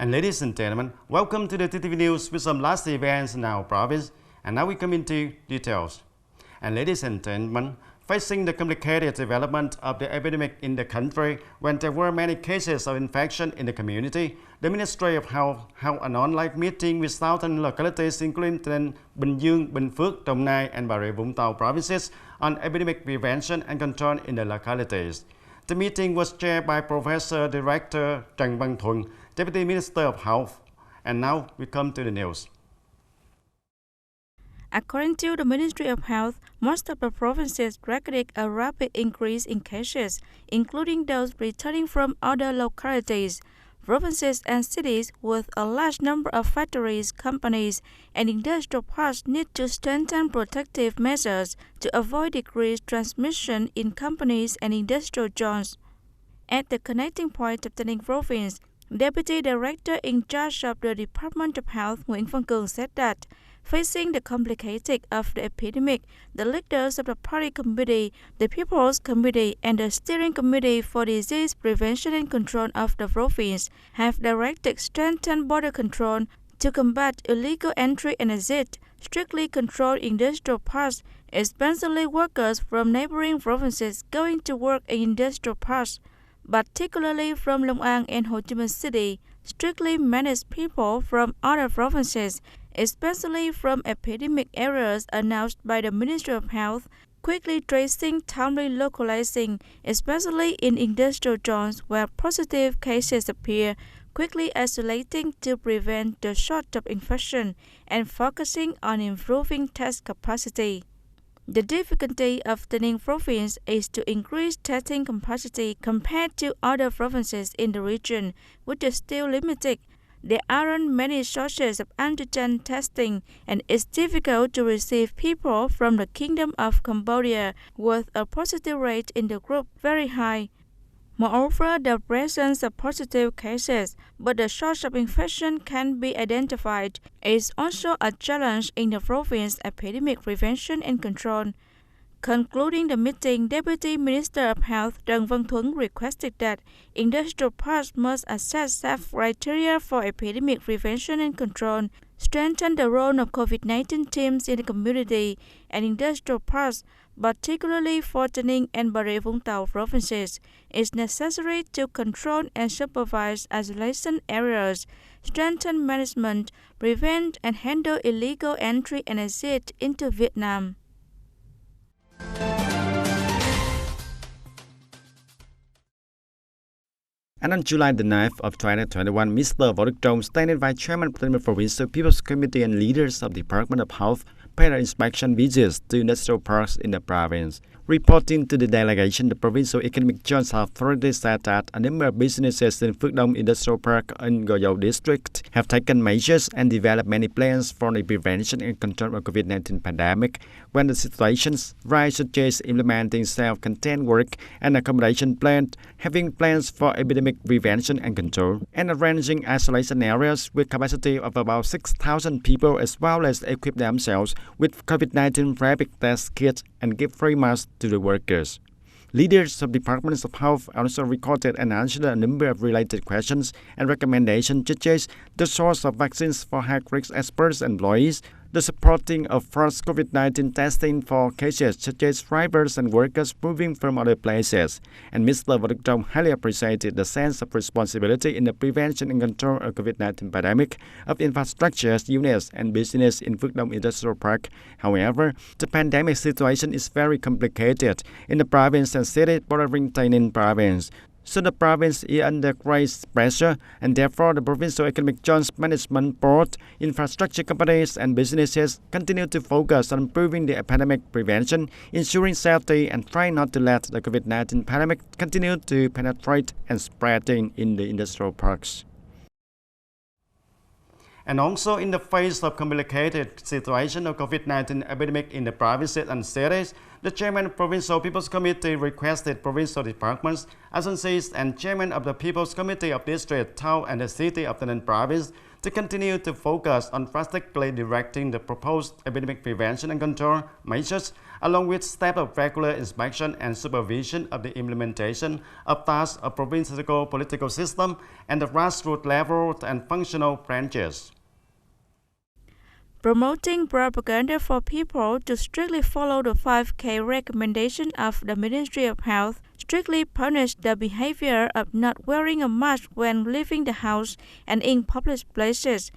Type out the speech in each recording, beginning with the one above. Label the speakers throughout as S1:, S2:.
S1: And ladies and gentlemen, welcome to the TTV News with some last events in our province. And now we come into details. And ladies and gentlemen, facing the complicated development of the epidemic in the country, when there were many cases of infection in the community, the Ministry of Health held an online meeting with southern localities including Bình Dương, Bình Phước, Đồng Nai and Bà Rịa Vũng Tàu provinces on epidemic prevention and control in the localities. The meeting was chaired by Professor Director Trần Văn Thuận, Deputy Minister of Health. And now we come to the news.
S2: According to the Ministry of Health, most of the provinces recorded a rapid increase in cases, including those returning from other localities. Provinces and cities with a large number of factories, companies, and industrial parks need to strengthen protective measures to avoid decreased transmission in companies and industrial zones. At the connecting point of Tây Ninh Province, Deputy Director in charge of the Department of Health Nguyễn Văn Cường said that, facing the complexity of the epidemic, the leaders of the Party Committee, the People's Committee, and the Steering Committee for Disease Prevention and Control of the province have directed strengthened border control to combat illegal entry and exit, strictly control industrial parks, especially workers from neighboring provinces going to work in industrial parks, particularly from Long An and Ho Chi Minh City, strictly manage people from other provinces, especially from epidemic areas announced by the Ministry of Health, quickly tracing, timely localizing, especially in industrial zones where positive cases appear, quickly isolating to prevent the spread of infection, and focusing on improving test capacity. The difficulty of Tây Ninh province is to increase testing capacity compared to other provinces in the region, which is still limited. There aren't many sources of antigen testing, and it's difficult to receive people from the Kingdom of Cambodia with a positive rate in the group very high. Moreover, the presence of positive cases, but the source of infection can be identified, is also a challenge in the province epidemic prevention and control. Concluding the meeting, Deputy Minister of Health Trần Văn Thuận requested that industrial parks must assess safe criteria for epidemic prevention and control, strengthen the role of COVID-19 teams in the community and industrial parks, particularly for Tây Ninh and Bà Rịa Vũng Tàu provinces. It's necessary to control and supervise isolation areas, strengthen management, prevent and handle illegal entry and exit into Vietnam.
S1: And on July the 9th of 2021, Mr. Võ Đức Trong, standing Vice Chairman of the Provincial People's Committee and leaders of the Department of Health, paid an inspection visits to industrial parks in the province. Reporting to the delegation, the Provincial Economic Zones Authority said that a number of businesses in Phước Đông Industrial Park in Gò Dầu District have taken measures and developed many plans for the prevention and control of COVID-19 pandemic when the situations rise, such as implementing self-contained work and accommodation plans, having plans for epidemic prevention and control, and arranging isolation areas with capacity of about 6,000 people, as well as equip themselves with COVID-19 rapid test kits and give free masks to the workers. Leaders of departments of health also recorded and answered a number of related questions and recommendations, such as the source of vaccines for high-risk experts and employees, the supporting of first COVID-19 testing for cases such as drivers and workers moving from other places. And Mr. Võ Đức Trong highly appreciated the sense of responsibility in the prevention and control of COVID-19 pandemic of infrastructure units and business in Phước Đông Industrial Park. However, the pandemic situation is very complicated in the province and city bordering Tây Ninh province. So the province is under great pressure, and therefore the Provincial Economic Zones Management Board, infrastructure companies and businesses continue to focus on improving the epidemic prevention, ensuring safety, and trying not to let the COVID-19 pandemic continue to penetrate and spreading in the industrial parks. And also in the face of complicated situation of COVID-19 epidemic in the provinces and cities, the Chairman of Provincial People's Committee requested provincial departments, agencies, and Chairman of the People's Committee of District, Town, and the City of Tây Ninh Province to continue to focus on drastically directing the proposed epidemic prevention and control measures, along with steps of regular inspection and supervision of the implementation of tasks of provincial political system and the grassroots level and functional branches.
S2: Promoting propaganda for people to strictly follow the 5K recommendation of the Ministry of Health, strictly punish the behavior of not wearing a mask when leaving the house and in public places,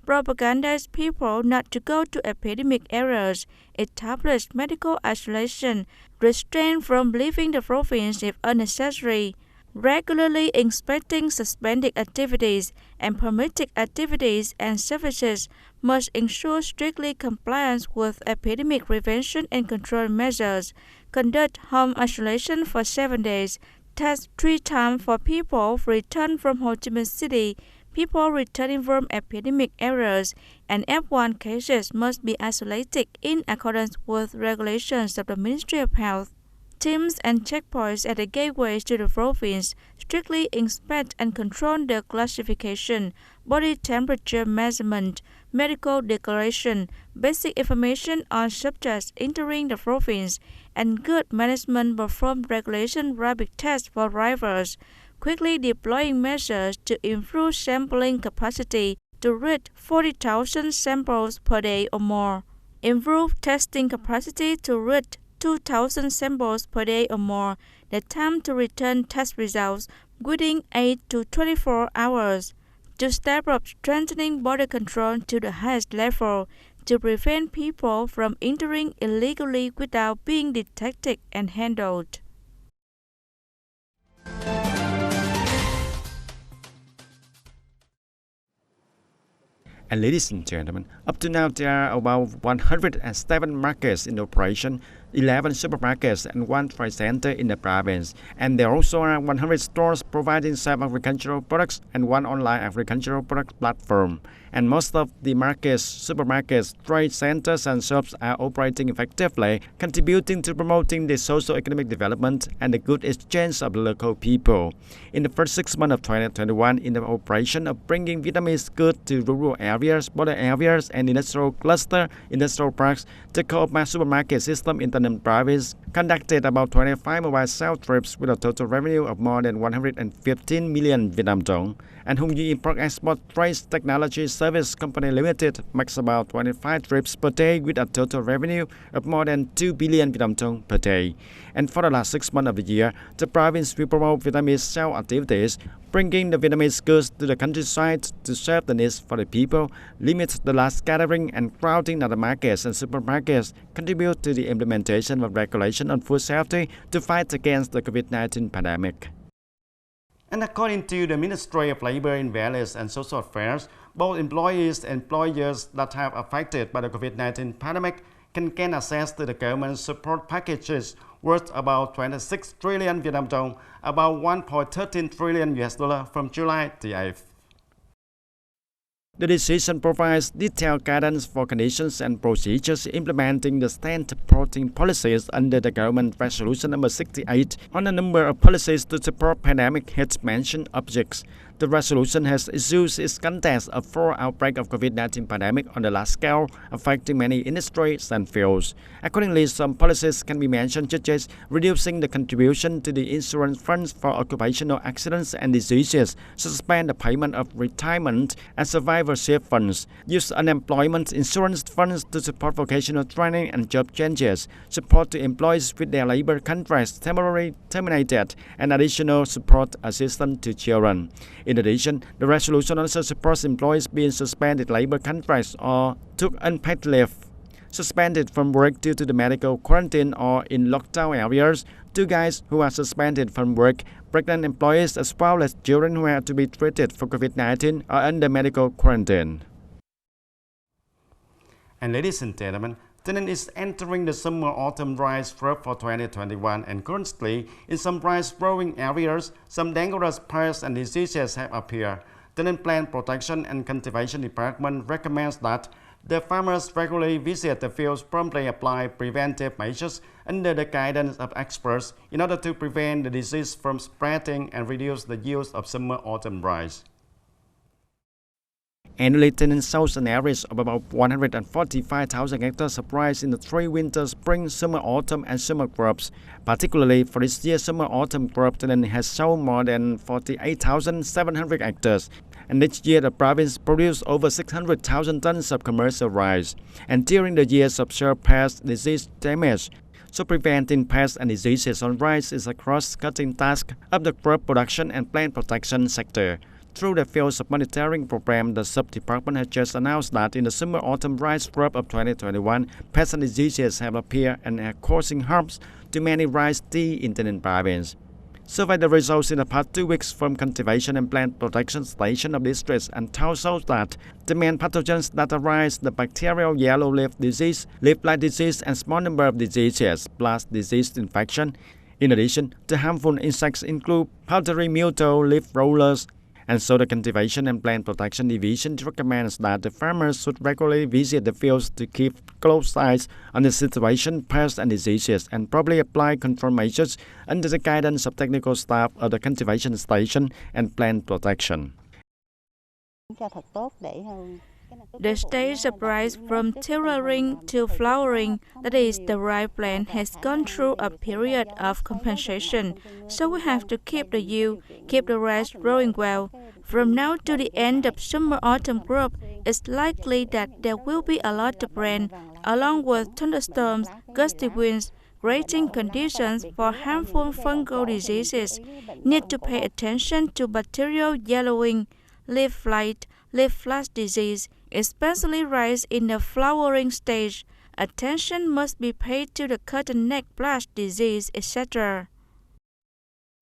S2: propagandize people not to go to epidemic areas, establish medical isolation, restrain from leaving the province if unnecessary, regularly inspecting suspended activities and permitted activities and services must ensure strictly compliance with epidemic prevention and control measures, conduct home isolation for 7 days, test 3 times for people returned from Ho Chi Minh City, people returning from epidemic areas, and F1 cases must be isolated in accordance with regulations of the Ministry of Health. Teams and checkpoints at the gateways to the province strictly inspect and control the classification, body temperature measurement, medical declaration, basic information on subjects entering the province, and good management perform regulation rapid tests for arrivals, quickly deploying measures to improve sampling capacity to reach 40,000 samples per day or more, improve testing capacity to reach 2,000 samples per day or more, the time to return test results within 8 to 24 hours, to step up strengthening border control to the highest level, to prevent people from entering illegally without being detected and handled.
S1: And ladies and gentlemen, up to now there are about 107 markets in operation, 11 supermarkets and 1 trade center in the province. And there also are 100 stores providing some agricultural products and 1 online agricultural product platform. And most of the markets, supermarkets, trade centers and shops are operating effectively, contributing to promoting the socio-economic development and the good exchange of the local people. In the first 6 months of 2021, in the operation of bringing Vietnamese goods to rural areas, border areas, and industrial cluster, industrial parks, the co-op supermarket system in the province conducted about 25 mobile sales trips with a total revenue of more than 115 million Vietnam dong. And Hung Yi Import Export Trade Technology Service Company Limited makes about 25 trips per day with a total revenue of more than 2 billion Vietnam dong per day. And for the last 6 months of the year, the province will promote Vietnamese sales activities, bringing the Vietnamese goods to the countryside to serve the needs for the people, limit the large gathering and crowding at the markets and supermarkets, contribute to the implementation of regulation on food safety to fight against the COVID-19 pandemic. And according to the Ministry of Labor, Investment and Social Affairs, both employees and employers that have affected by the COVID-19 pandemic can gain access to the government support packages worth about 26 trillion Vietnam dong, about 1.13 trillion US dollar from July the 8th. The decision provides detailed guidance for conditions and procedures implementing the state-supporting policies under the Government Resolution number 68 on a number of policies to support pandemic health-mentioned objects. The resolution has issued its context of 4 outbreaks of COVID-19 pandemic on the large scale, affecting many industries and fields. Accordingly, some policies can be mentioned such as reducing the contribution to the insurance funds for occupational accidents and diseases, suspend the payment of retirement and survivorship funds, use unemployment insurance funds to support vocational training and job changes, support to employees with their labor contracts temporarily terminated, and additional support assistance to children. In addition, the resolution also supports employees being suspended labor contracts or took unpaid leave, suspended from work due to the medical quarantine or in lockdown areas, to guys who are suspended from work, pregnant employees as well as children who have to be treated for COVID-19 or under medical quarantine. And ladies and gentlemen, TayNin is entering the summer-autumn rice crop for 2021, and currently, in some rice-growing areas, some dangerous pests and diseases have appeared. TayNin Plant Protection and Cultivation Department recommends that the farmers regularly visit the fields, promptly apply preventive measures under the guidance of experts in order to prevent the disease from spreading and reduce the use of summer-autumn rice. Annually, TayNinhTV shows an average of about 145,000 hectares of rice in the 3 winter, spring, summer, autumn, and summer crops. Particularly for this year, summer-autumn crop, TayNinhTV has shown more than 48,700 hectares. And next year, the province produced over 600,000 tons of commercial rice. And during the years of observed pest disease damage, so preventing pests and diseases on rice is a cross-cutting task of the crop production and plant protection sector. Through the Fields of Monitoring program, the sub-department has just announced that in the summer-autumn rice crop of 2021, pests and diseases have appeared and are causing harms to many rice tea in TayNinhTV province. Survey the results in the past 2 weeks from cultivation and plant protection station of districts and towns shows that the main pathogens that arise the bacterial yellow leaf disease, leaf blight disease, and small number of diseases, plus disease infection. In addition, the harmful insects include powdery mildew, leaf rollers, and so the Cultivation and Plant Protection Division recommends that the farmers should regularly visit the fields to keep close eyes on the situation, pests and diseases, and probably apply control measures under the guidance of technical staff of the cultivation station and plant protection.
S2: The stage of rice from tillering to flowering, that is, the rice plant, has gone through a period of compensation, so we have to keep the yield, keep the rice growing well. From now to the end of summer-autumn crop, it's likely that there will be a lot of rain, along with thunderstorms, gusty winds, grazing conditions for harmful fungal diseases. Need to pay attention to bacterial yellowing, leaf blight, leaf flash disease, especially rice in the flowering stage. Attention must be paid to the cotton neck blotch disease, etc.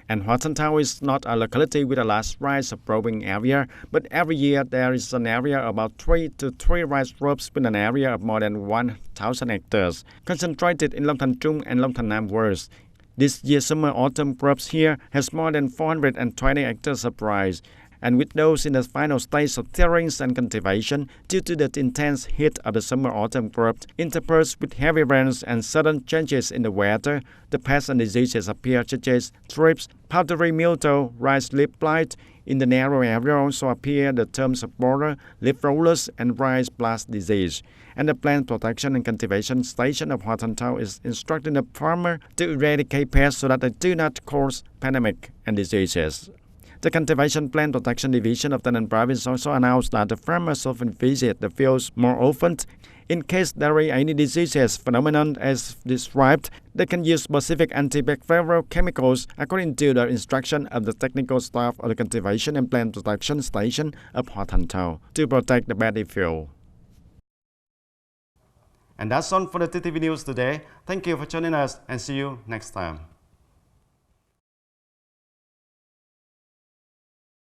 S1: And Hoa Thanh Thao is not a locality with a large rice growing area, but every year there is an area about 3 to 3 rice crops with an area of more than 1,000 hectares, concentrated in Long Thanh Trung and Long Thanh Nam wards. This year's summer-autumn crops here has more than 420 hectares of rice. And with those in the final stage of tillings and cultivation, due to the intense heat of the summer-autumn crop, interspersed with heavy rains and sudden changes in the weather, the pests and diseases appear such as thrips, powdery mildew, rice leaf blight. In the narrow area also appear the terms of borer, leaf rollers, and rice blast disease. And the plant protection and cultivation station of Hoa Thanh Thao is instructing the farmer to eradicate pests so that they do not cause epidemic and diseases. The Cultivation Plant Protection Division of TayNinhTV province also announced that the farmers often visit the fields more often. In case there are any diseases phenomenon as described, they can use specific antibacterial chemicals according to the instruction of the technical staff of the Cultivation and Plant Protection Station of Hoa Thanh Thao to protect the paddy field. And that's all for the TTV News today. Thank you for joining us and see you next time.